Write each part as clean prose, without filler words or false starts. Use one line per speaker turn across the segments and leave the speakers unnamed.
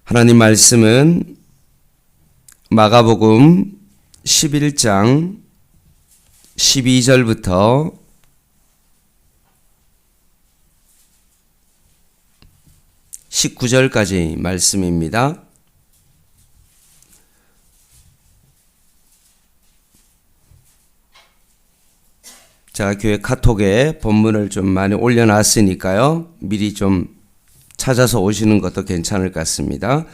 하나님 말씀은 마가복음 11장 12절부터 19절까지 말씀입니다. 자, 교회 카톡에 본문을 좀 많이 올려놨으니까요. 미리 좀 찾아서 오시는 것도 괜찮을 것 같습니다.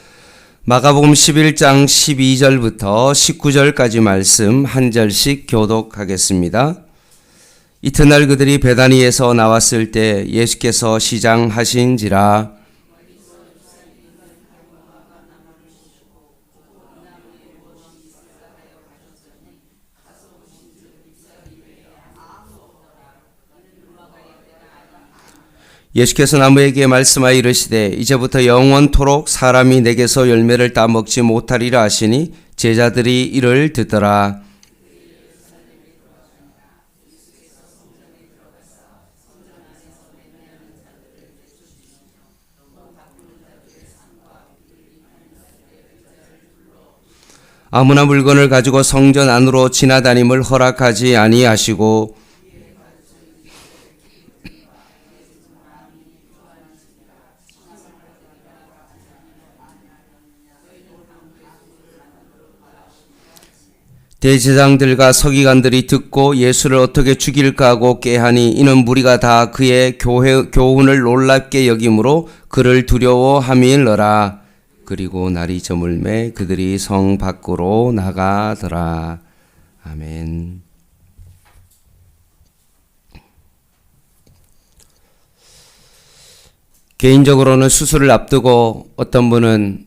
마가복음 11장 12절부터 19절까지 말씀 한 절씩 교독하겠습니다. 이튿날 그들이 베다니에서 나왔을 때 예수께서 시장하신지라. 예수께서 나무에게 말씀하여 이르시되 이제부터 영원토록 사람이 내게서 열매를 따먹지 못하리라 하시니 제자들이 이를 듣더라. 아무나 물건을 가지고 성전 안으로 지나다님을 허락하지 아니하시고 대제사장들과 서기관들이 듣고 예수를 어떻게 죽일까 하고 꾀하니 이는 무리가 다 그의 교훈을 놀랍게 여김으로 그를 두려워함이니라. 그리고 날이 저물매 그들이 성 밖으로 나가더라. 아멘. 개인적으로는 수술을 앞두고 어떤 분은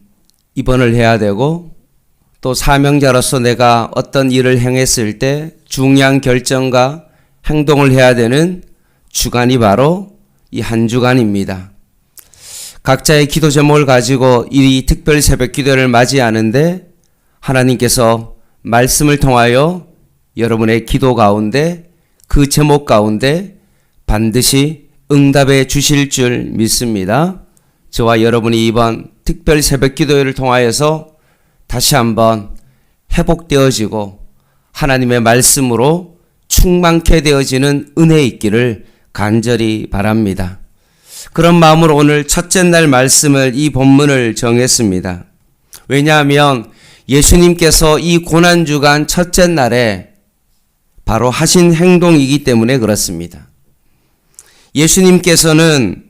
입원을 해야 되고 또 사명자로서 내가 어떤 일을 행했을 때 중요한 결정과 행동을 해야 되는 주간이 바로 이 한 주간입니다. 각자의 기도 제목을 가지고 이 특별 새벽 기도를 맞이하는데 하나님께서 말씀을 통하여 여러분의 기도 가운데 그 제목 가운데 반드시 응답해 주실 줄 믿습니다. 저와 여러분이 이번 특별 새벽 기도회를 통하여서 다시 한번 회복되어지고 하나님의 말씀으로 충만케 되어지는 은혜 있기를 간절히 바랍니다. 그런 마음으로 오늘 첫째 날 말씀을 이 본문을 정했습니다. 왜냐하면 예수님께서 이 고난주간 첫째 날에 바로 하신 행동이기 때문에 그렇습니다. 예수님께서는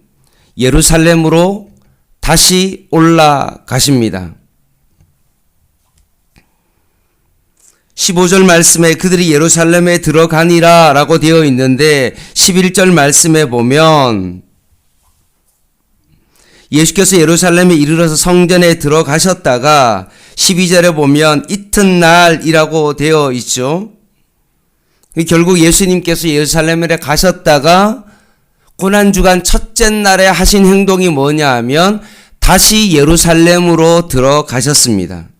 예루살렘으로 다시 올라가십니다. 15절 말씀에 그들이 예루살렘에 들어가니라 라고 되어 있는데 11절 말씀에 보면 예수께서 예루살렘에 이르러서 성전에 들어가셨다가 12절에 보면 이튿날이라고 되어 있죠. 결국 예수님께서 예루살렘에 가셨다가 고난주간 첫째 날에 하신 행동이 뭐냐 하면 다시 예루살렘으로 들어가셨습니다.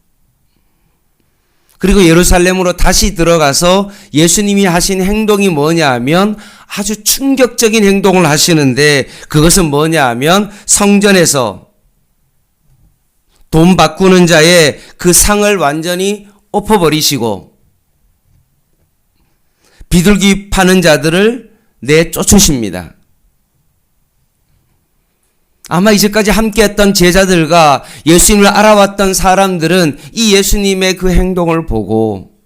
그리고 예루살렘으로 다시 들어가서 예수님이 하신 행동이 뭐냐 하면 아주 충격적인 행동을 하시는데 그것은 뭐냐 하면 성전에서 돈 바꾸는 자의 그 상을 완전히 엎어버리시고 비둘기 파는 자들을 내쫓으십니다. 아마 이제까지 함께했던 제자들과 예수님을 알아왔던 사람들은 이 예수님의 그 행동을 보고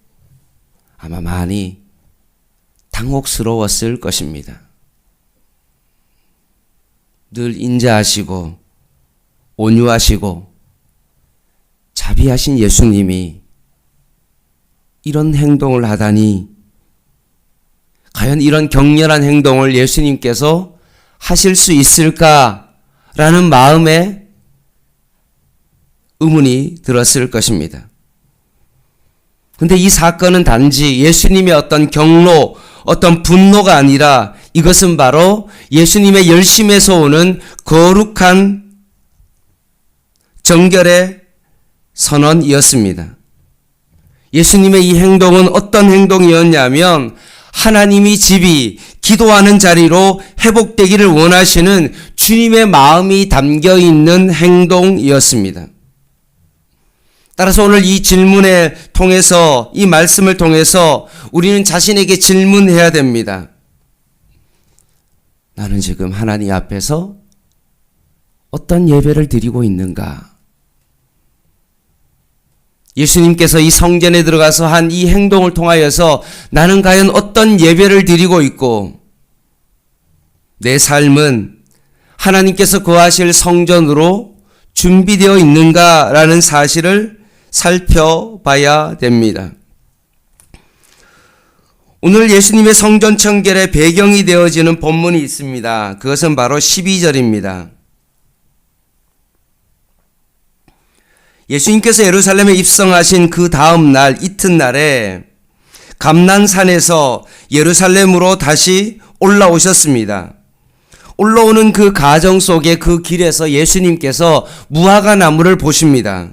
아마 많이 당혹스러웠을 것입니다. 늘 인자하시고 온유하시고 자비하신 예수님이 이런 행동을 하다니 과연 이런 격렬한 행동을 예수님께서 하실 수 있을까? 라는 마음에 의문이 들었을 것입니다. 근데 이 사건은 단지 예수님의 어떤 경로, 어떤 분노가 아니라 이것은 바로 예수님의 열심에서 오는 거룩한 정결의 선언이었습니다. 예수님의 이 행동은 어떤 행동이었냐면 하나님이 집이 기도하는 자리로 회복되기를 원하시는 주님의 마음이 담겨 있는 행동이었습니다. 따라서 오늘 이 질문을 통해서, 이 말씀을 통해서 우리는 자신에게 질문해야 됩니다. 나는 지금 하나님 앞에서 어떤 예배를 드리고 있는가? 예수님께서 이 성전에 들어가서 한 이 행동을 통하여서 나는 과연 어떤 예배를 드리고 있고, 내 삶은 하나님께서 거하실 성전으로 준비되어 있는가라는 사실을 살펴봐야 됩니다. 오늘 예수님의 성전 청결의 배경이 되어지는 본문이 있습니다. 그것은 바로 12절입니다. 예수님께서 예루살렘에 입성하신 그 다음 날 이튿날에 감난산에서 예루살렘으로 다시 올라오셨습니다. 올라오는 그 과정 속에 그 길에서 예수님께서 무화과 나무를 보십니다.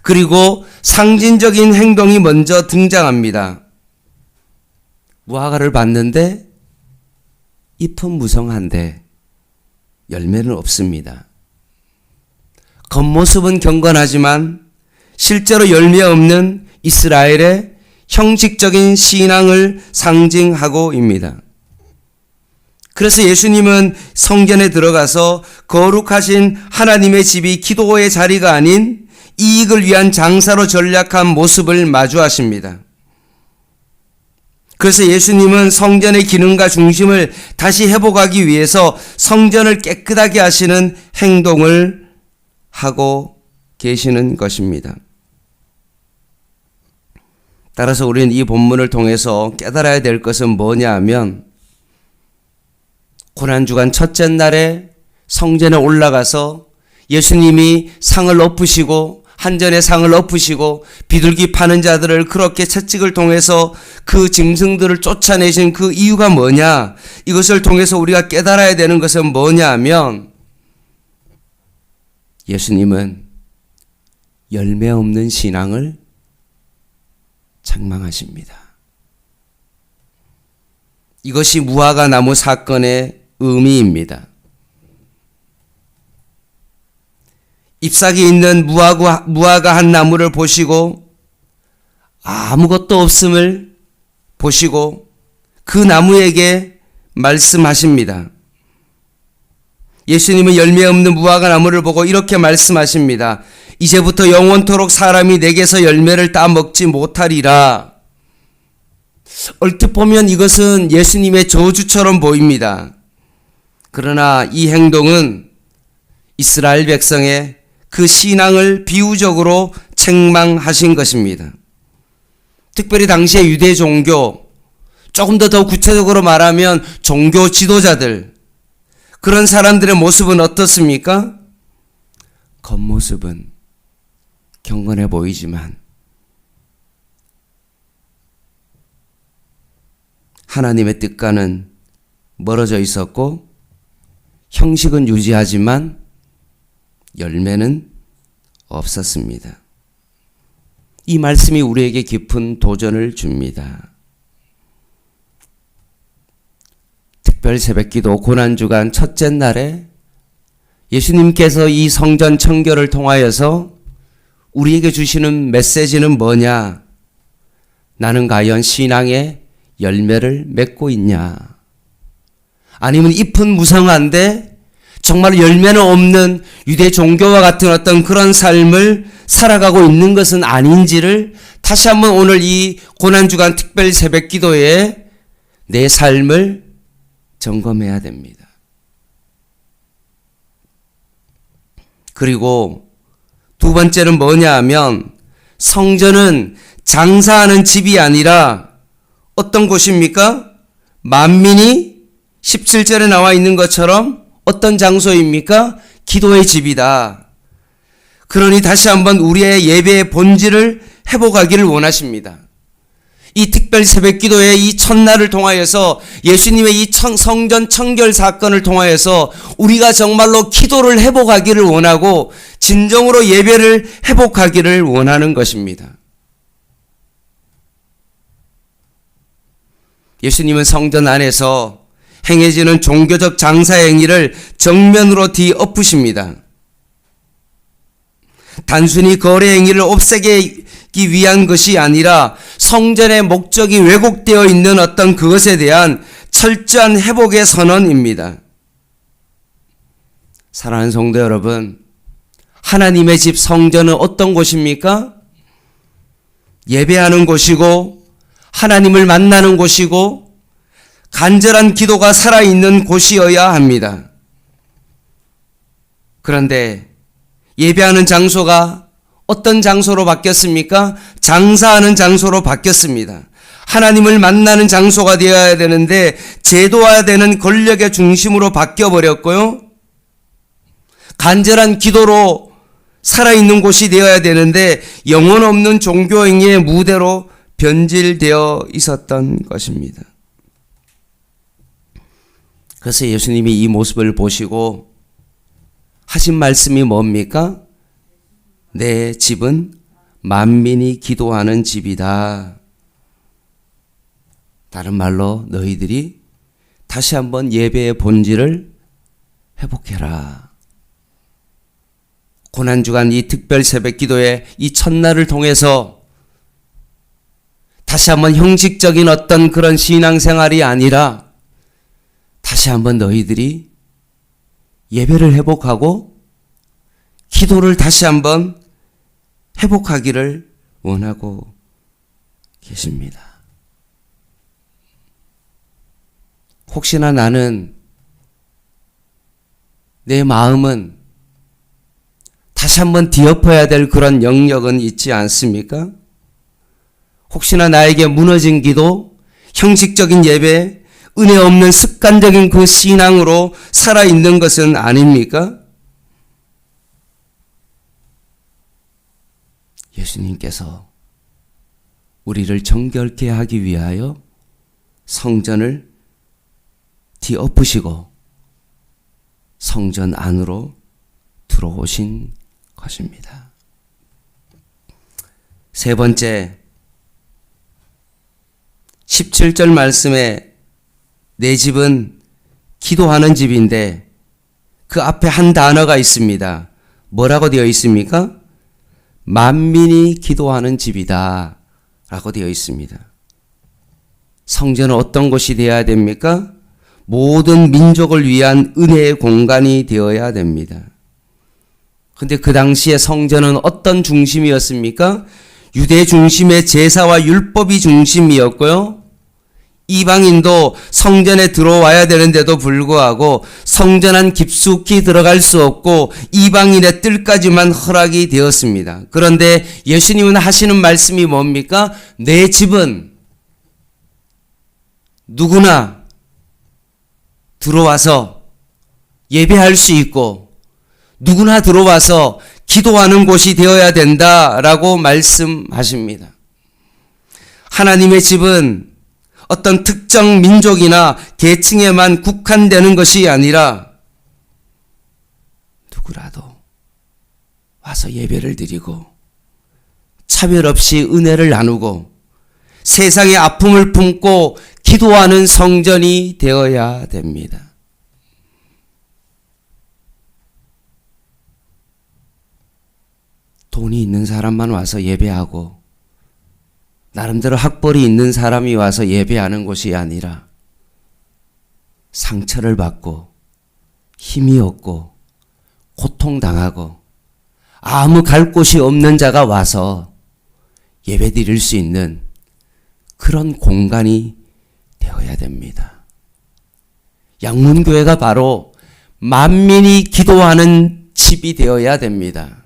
그리고 상징적인 행동이 먼저 등장합니다. 무화과를 봤는데 잎은 무성한데 열매는 없습니다. 겉모습은 경건하지만 실제로 열매 없는 이스라엘의 형식적인 신앙을 상징하고입니다. 그래서 예수님은 성전에 들어가서 거룩하신 하나님의 집이 기도의 자리가 아닌 이익을 위한 장사로 전략한 모습을 마주하십니다. 그래서 예수님은 성전의 기능과 중심을 다시 회복하기 위해서 성전을 깨끗하게 하시는 행동을 하고 계시는 것입니다. 따라서 우리는 이 본문을 통해서 깨달아야 될 것은 뭐냐 하면, 고난주간 첫째 날에 성전에 올라가서 예수님이 상을 엎으시고, 한전의 상을 엎으시고 비둘기 파는 자들을 그렇게 채찍을 통해서 그 짐승들을 쫓아내신 그 이유가 뭐냐? 이것을 통해서 우리가 깨달아야 되는 것은 뭐냐 하면, 예수님은 열매 없는 신앙을 책망하십니다. 이것이 무화과 나무 사건의 의미입니다. 잎사귀 있는 무화과 한 나무를 보시고 아무것도 없음을 보시고 그 나무에게 말씀하십니다. 예수님은 열매 없는 무화과 나무를 보고 이렇게 말씀하십니다. 이제부터 영원토록 사람이 내게서 열매를 따먹지 못하리라. 얼핏 보면 이것은 예수님의 저주처럼 보입니다. 그러나 이 행동은 이스라엘 백성의 그 신앙을 비유적으로 책망하신 것입니다. 특별히 당시의 유대 종교, 조금 더 구체적으로 말하면 종교 지도자들, 그런 사람들의 모습은 어떻습니까? 겉모습은 경건해 보이지만 하나님의 뜻과는 멀어져 있었고, 형식은 유지하지만 열매는 없었습니다. 이 말씀이 우리에게 깊은 도전을 줍니다. 특별 새벽기도 고난주간 첫째 날에 예수님께서 이 성전 청결을 통하여서 우리에게 주시는 메시지는 뭐냐? 나는 과연 신앙의 열매를 맺고 있냐? 아니면 잎은 무성한데 정말 열매는 없는 유대 종교와 같은 어떤 그런 삶을 살아가고 있는 것은 아닌지를 다시 한번 오늘 이 고난주간 특별 새벽기도에 내 삶을 점검해야 됩니다. 그리고 두 번째는 뭐냐 하면, 성전은 장사하는 집이 아니라 어떤 곳입니까? 만민이 17절에 나와 있는 것처럼 어떤 장소입니까? 기도의 집이다. 그러니 다시 한번 우리의 예배의 본질을 회복하기를 원하십니다. 이 특별 새벽기도의 이 첫날을 통하여서, 예수님의 이 성전 청결 사건을 통하여서 우리가 정말로 기도를 회복하기를 원하고 진정으로 예배를 회복하기를 원하는 것입니다. 예수님은 성전 안에서 행해지는 종교적 장사 행위를 정면으로 뒤엎으십니다. 단순히 거래 행위를 없애기 위한 것이 아니라 성전의 목적이 왜곡되어 있는 어떤 그것에 대한 철저한 회복의 선언입니다. 사랑하는 성도 여러분, 하나님의 집 성전은 어떤 곳입니까? 예배하는 곳이고 하나님을 만나는 곳이고 간절한 기도가 살아있는 곳이어야 합니다. 그런데 예배하는 장소가 어떤 장소로 바뀌었습니까? 장사하는 장소로 바뀌었습니다. 하나님을 만나는 장소가 되어야 되는데 제도화되는 권력의 중심으로 바뀌어버렸고요. 간절한 기도로 살아있는 곳이 되어야 되는데 영혼 없는 종교행위의 무대로 변질되어 있었던 것입니다. 그래서 예수님이 이 모습을 보시고 하신 말씀이 뭡니까? 내 집은 만민이 기도하는 집이다. 다른 말로 너희들이 다시 한번 예배의 본질을 회복해라. 고난주간 이 특별 새벽 기도의 이 첫날을 통해서 다시 한번 형식적인 어떤 그런 신앙생활이 아니라 다시 한번 너희들이 예배를 회복하고 기도를 다시 한번 회복하기를 원하고 계십니다. 혹시나 나는 내 마음은 다시 한번 뒤엎어야 될 그런 영역은 있지 않습니까? 혹시나 나에게 무너진 기도, 형식적인 예배, 은혜 없는 습관적인 그 신앙으로 살아있는 것은 아닙니까? 예수님께서 우리를 정결케 하기 위하여 성전을 뒤엎으시고 성전 안으로 들어오신 것입니다. 세 번째, 17절 말씀에 내 집은 기도하는 집인데 그 앞에 한 단어가 있습니다. 뭐라고 되어 있습니까? 만민이 기도하는 집이다 라고 되어 있습니다. 성전은 어떤 곳이 되어야 됩니까? 모든 민족을 위한 은혜의 공간이 되어야 됩니다. 근데 그 당시에 성전은 어떤 중심이었습니까? 유대 중심의 제사와 율법이 중심이었고요. 이방인도 성전에 들어와야 되는데도 불구하고 성전 안 깊숙이 들어갈 수 없고 이방인의 뜰까지만 허락이 되었습니다. 그런데 예수님은 하시는 말씀이 뭡니까? 내 집은 누구나 들어와서 예배할 수 있고 누구나 들어와서 기도하는 곳이 되어야 된다라고 말씀하십니다. 하나님의 집은 어떤 특정 민족이나 계층에만 국한되는 것이 아니라 누구라도 와서 예배를 드리고 차별 없이 은혜를 나누고 세상의 아픔을 품고 기도하는 성전이 되어야 됩니다. 돈이 있는 사람만 와서 예배하고 나름대로 학벌이 있는 사람이 와서 예배하는 곳이 아니라 상처를 받고 힘이 없고 고통당하고 아무 갈 곳이 없는 자가 와서 예배 드릴 수 있는 그런 공간이 되어야 됩니다. 양문교회가 바로 만민이 기도하는 집이 되어야 됩니다.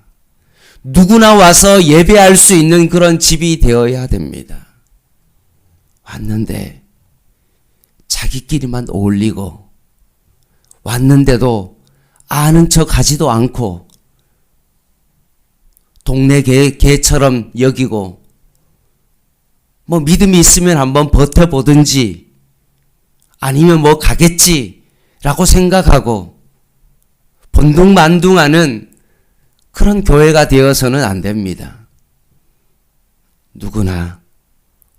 누구나 와서 예배할 수 있는 그런 집이 되어야 됩니다. 왔는데 자기끼리만 어울리고 왔는데도 아는 척 하지도 않고 동네 개처럼 여기고 뭐 믿음이 있으면 한번 버텨보든지 아니면 뭐 가겠지라고 생각하고 본둥만둥하는 그런 교회가 되어서는 안 됩니다. 누구나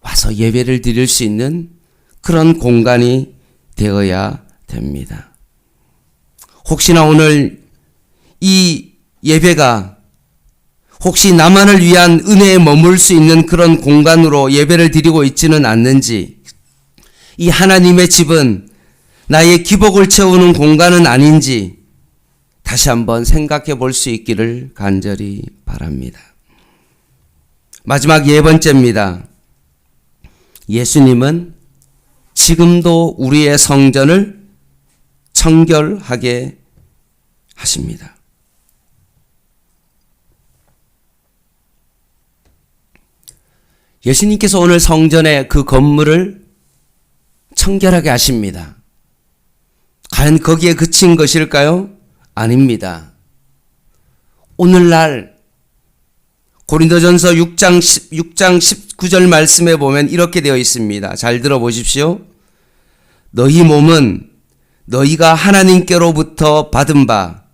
와서 예배를 드릴 수 있는 그런 공간이 되어야 됩니다. 혹시나 오늘 이 예배가 혹시 나만을 위한 은혜에 머물 수 있는 그런 공간으로 예배를 드리고 있지는 않는지, 이 하나님의 집은 나의 기복을 채우는 공간은 아닌지 다시 한번 생각해 볼 수 있기를 간절히 바랍니다. 마지막 4번째입니다. 예수님은 지금도 우리의 성전을 청결하게 하십니다. 예수님께서 오늘 성전의 그 건물을 청결하게 하십니다. 과연 거기에 그친 것일까요? 아닙니다. 오늘날 고린도전서 6장 19절 말씀에 보면 이렇게 되어 있습니다. 잘 들어보십시오. 너희 몸은 너희가 하나님께로부터 받은 바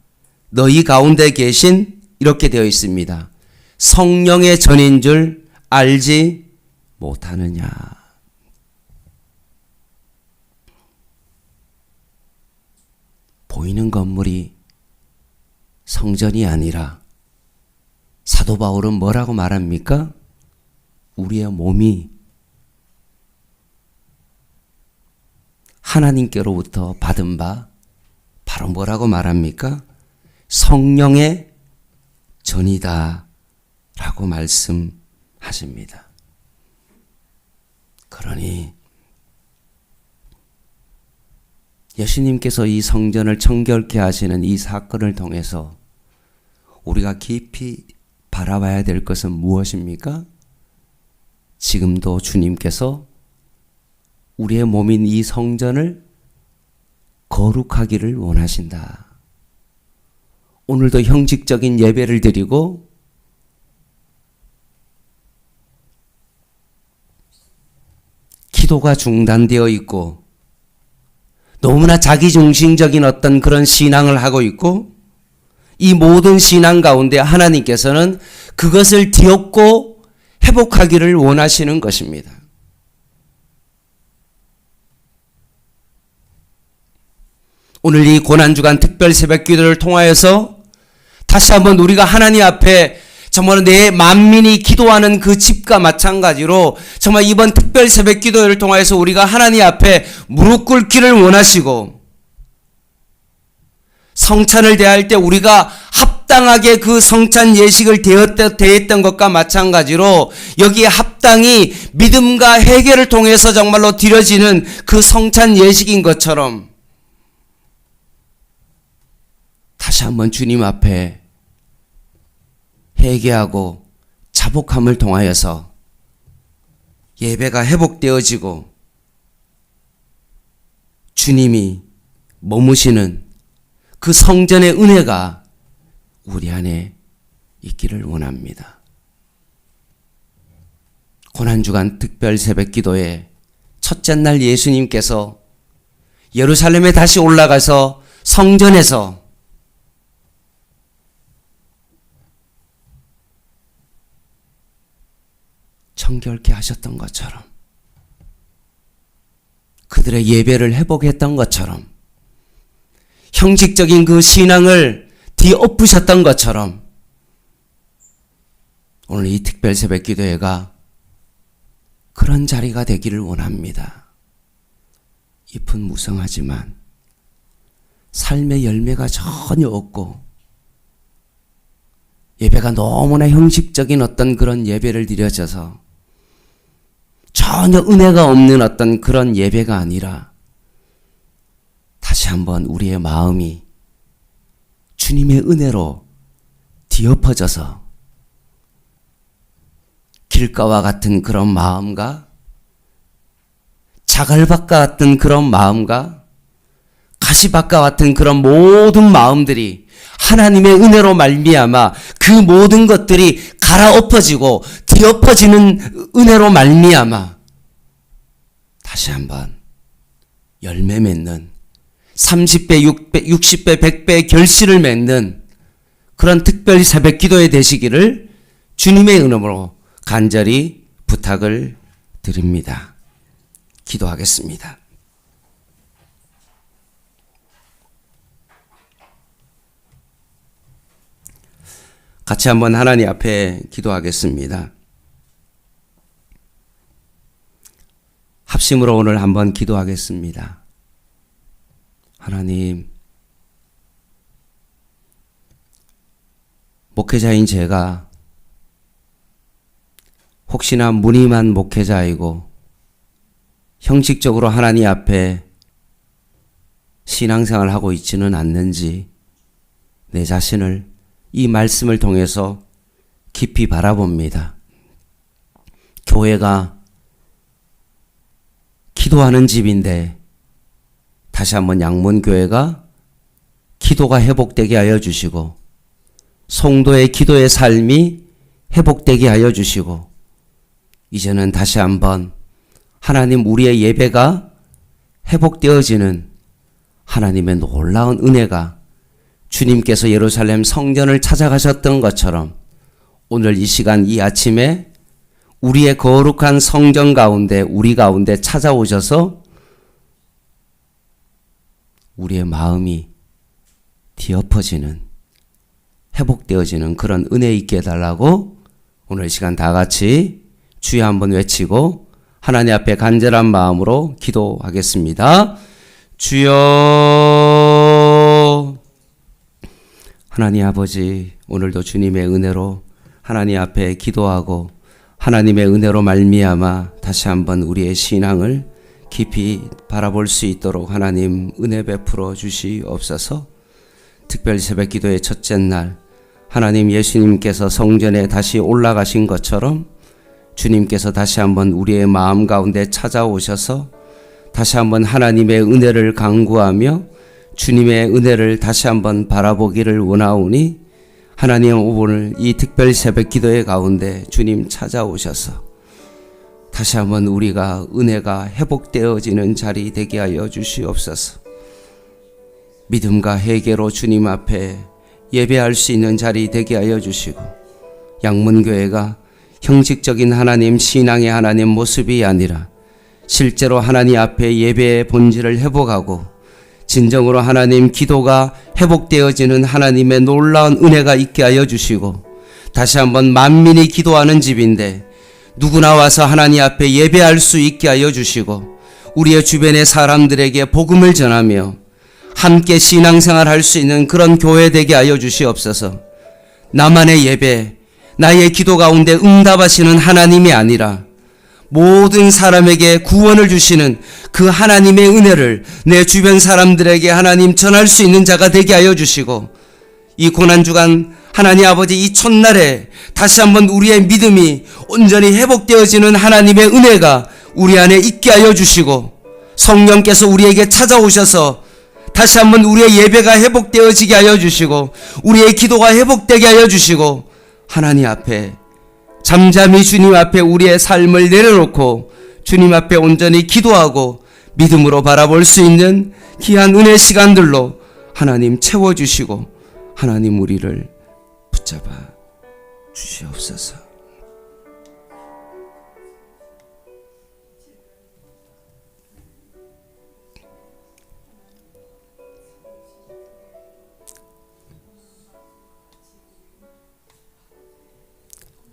너희 가운데 계신, 이렇게 되어 있습니다, 성령의 전인 줄 알지 못하느냐. 보이는 건물이 성전이 아니라 사도 바울은 뭐라고 말합니까? 우리의 몸이 하나님께로부터 받은 바 바로 뭐라고 말합니까? 성령의 전이다 라고 말씀하십니다. 그러니 예수님께서 이 성전을 청결케 하시는 이 사건을 통해서 우리가 깊이 바라봐야 될 것은 무엇입니까? 지금도 주님께서 우리의 몸인 이 성전을 거룩하기를 원하신다. 오늘도 형식적인 예배를 드리고 기도가 중단되어 있고 너무나 자기중심적인 어떤 그런 신앙을 하고 있고, 이 모든 신앙 가운데 하나님께서는 그것을 뒤엎고 회복하기를 원하시는 것입니다. 오늘 이 고난주간 특별 새벽 기도를 통하여서 다시 한번 우리가 하나님 앞에 정말 내 만민이 기도하는 그 집과 마찬가지로 정말 이번 특별 새벽 기도를 통하여서 우리가 하나님 앞에 무릎 꿇기를 원하시고, 성찬을 대할 때 우리가 합당하게 그 성찬 예식을 대했던 것과 마찬가지로 여기에 합당히 믿음과 회개를 통해서 정말로 드려지는 그 성찬 예식인 것처럼 다시 한번 주님 앞에 회개하고 자복함을 통하여서 예배가 회복되어지고 주님이 머무시는 그 성전의 은혜가 우리 안에 있기를 원합니다. 고난주간 특별 새벽 기도의 첫째 날 예수님께서 예루살렘에 다시 올라가서 성전에서 청결케 하셨던 것처럼, 그들의 예배를 회복했던 것처럼, 형식적인 그 신앙을 뒤엎으셨던 것처럼 오늘 이 특별 새벽 기도회가 그런 자리가 되기를 원합니다. 잎은 무성하지만 삶의 열매가 전혀 없고 예배가 너무나 형식적인 어떤 그런 예배를 드려져서 전혀 은혜가 없는 어떤 그런 예배가 아니라 다시 한번 우리의 마음이 주님의 은혜로 뒤엎어져서 길가와 같은 그런 마음과 자갈밭과 같은 그런 마음과 가시밭과 같은 그런 모든 마음들이 하나님의 은혜로 말미암아 그 모든 것들이 갈아엎어지고 뒤엎어지는 은혜로 말미암아 다시 한번 열매 맺는 30배, 60배, 100배의 결실을 맺는 그런 특별 새벽 기도에 되시기를 주님의 이름으로 간절히 부탁을 드립니다. 기도하겠습니다. 같이 한번 하나님 앞에 기도하겠습니다. 합심으로 오늘 한번 기도하겠습니다. 하나님, 목회자인 제가 혹시나 무늬만 목회자이고 형식적으로 하나님 앞에 신앙생활을 하고 있지는 않는지 내 자신을 이 말씀을 통해서 깊이 바라봅니다. 교회가 기도하는 집인데 다시 한번 양문교회가 기도가 회복되게 하여 주시고 성도의 기도의 삶이 회복되게 하여 주시고 이제는 다시 한번 하나님 우리의 예배가 회복되어지는 하나님의 놀라운 은혜가 주님께서 예루살렘 성전을 찾아가셨던 것처럼 오늘 이 시간 이 아침에 우리의 거룩한 성전 가운데 우리 가운데 찾아오셔서 우리의 마음이 뒤엎어지는 회복되어지는 그런 은혜 있게 해달라고 오늘 이 시간 다 같이 주여 한번 외치고 하나님 앞에 간절한 마음으로 기도하겠습니다. 주여. 하나님 아버지, 오늘도 주님의 은혜로 하나님 앞에 기도하고 하나님의 은혜로 말미암아 다시 한번 우리의 신앙을 깊이 바라볼 수 있도록 하나님 은혜 베풀어 주시옵소서. 특별 새벽 기도의 첫째 날 하나님 예수님께서 성전에 다시 올라가신 것처럼 주님께서 다시 한번 우리의 마음 가운데 찾아오셔서 다시 한번 하나님의 은혜를 간구하며 주님의 은혜를 다시 한번 바라보기를 원하오니 하나님 오늘 이 특별 새벽 기도의 가운데 주님 찾아오셔서 다시 한번 우리가 은혜가 회복되어지는 자리 되게 하여 주시옵소서. 믿음과 회개로 주님 앞에 예배할 수 있는 자리 되게 하여 주시고 양문교회가 형식적인 하나님 신앙의 하나님 모습이 아니라 실제로 하나님 앞에 예배의 본질을 회복하고 진정으로 하나님 기도가 회복되어지는 하나님의 놀라운 은혜가 있게 하여 주시고 다시 한번 만민이 기도하는 집인데 누구나 와서 하나님 앞에 예배할 수 있게 하여 주시고 우리의 주변의 사람들에게 복음을 전하며 함께 신앙생활 할 수 있는 그런 교회 되게 하여 주시옵소서. 나만의 예배, 나의 기도 가운데 응답하시는 하나님이 아니라 모든 사람에게 구원을 주시는 그 하나님의 은혜를 내 주변 사람들에게 하나님 전할 수 있는 자가 되게 하여 주시고 이 고난주간 하나님 아버지 이 첫날에 다시 한번 우리의 믿음이 온전히 회복되어지는 하나님의 은혜가 우리 안에 있게 하여 주시고 성령께서 우리에게 찾아오셔서 다시 한번 우리의 예배가 회복되어지게 하여 주시고 우리의 기도가 회복되게 하여 주시고 하나님 앞에 잠잠히 주님 앞에 우리의 삶을 내려놓고 주님 앞에 온전히 기도하고 믿음으로 바라볼 수 있는 귀한 은혜 시간들로 하나님 채워주시고 하나님 우리를 붙잡아 주시옵소서.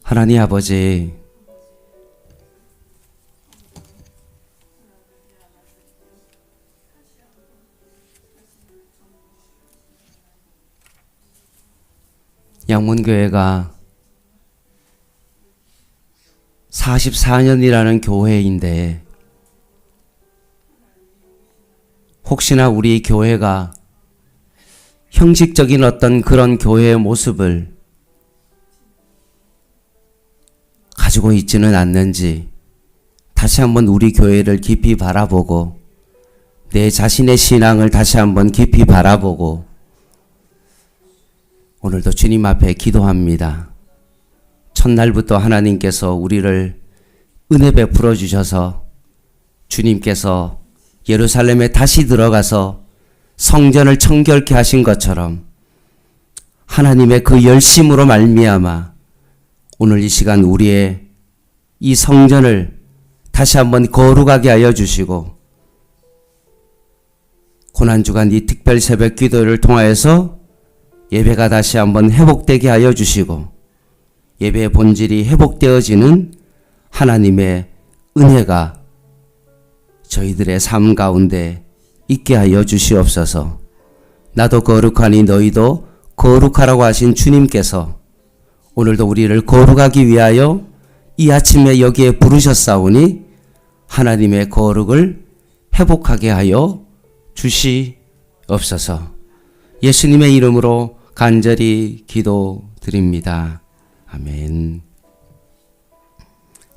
하나님 아버지, 양문교회가 44년이라는 교회인데 혹시나 우리 교회가 형식적인 어떤 그런 교회의 모습을 가지고 있지는 않는지 다시 한번 우리 교회를 깊이 바라보고 내 자신의 신앙을 다시 한번 깊이 바라보고 오늘도 주님 앞에 기도합니다. 첫날부터 하나님께서 우리를 은혜 베풀어 주셔서 주님께서 예루살렘에 다시 들어가서 성전을 청결케 하신 것처럼 하나님의 그 열심으로 말미암아 오늘 이 시간 우리의 이 성전을 다시 한번 거룩하게 하여 주시고 고난주간 이 특별 새벽 기도를 통하여서 예배가 다시 한번 회복되게 하여 주시고 예배의 본질이 회복되어지는 하나님의 은혜가 저희들의 삶 가운데 있게 하여 주시옵소서. 나도 거룩하니 너희도 거룩하라고 하신 주님께서 오늘도 우리를 거룩하기 위하여 이 아침에 여기에 부르셨사오니 하나님의 거룩을 회복하게 하여 주시옵소서. 예수님의 이름으로 간절히 기도드립니다. 아멘.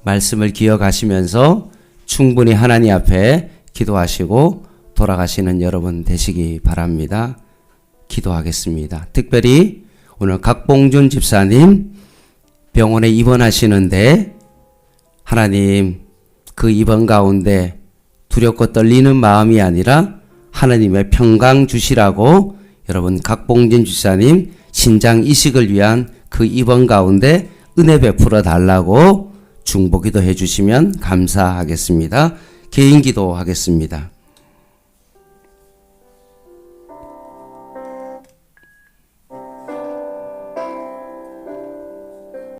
말씀을 기억하시면서 충분히 하나님 앞에 기도하시고 돌아가시는 여러분 되시기 바랍니다. 기도하겠습니다. 특별히 오늘 각봉준 집사님 병원에 입원하시는데 하나님 그 입원 가운데 두렵고 떨리는 마음이 아니라 하나님의 평강 주시라고 여러분 각봉준 집사님 신장 이식을 위한 그 입원 가운데 은혜 베풀어 달라고 중보기도 해주시면 감사하겠습니다. 개인 기도하겠습니다.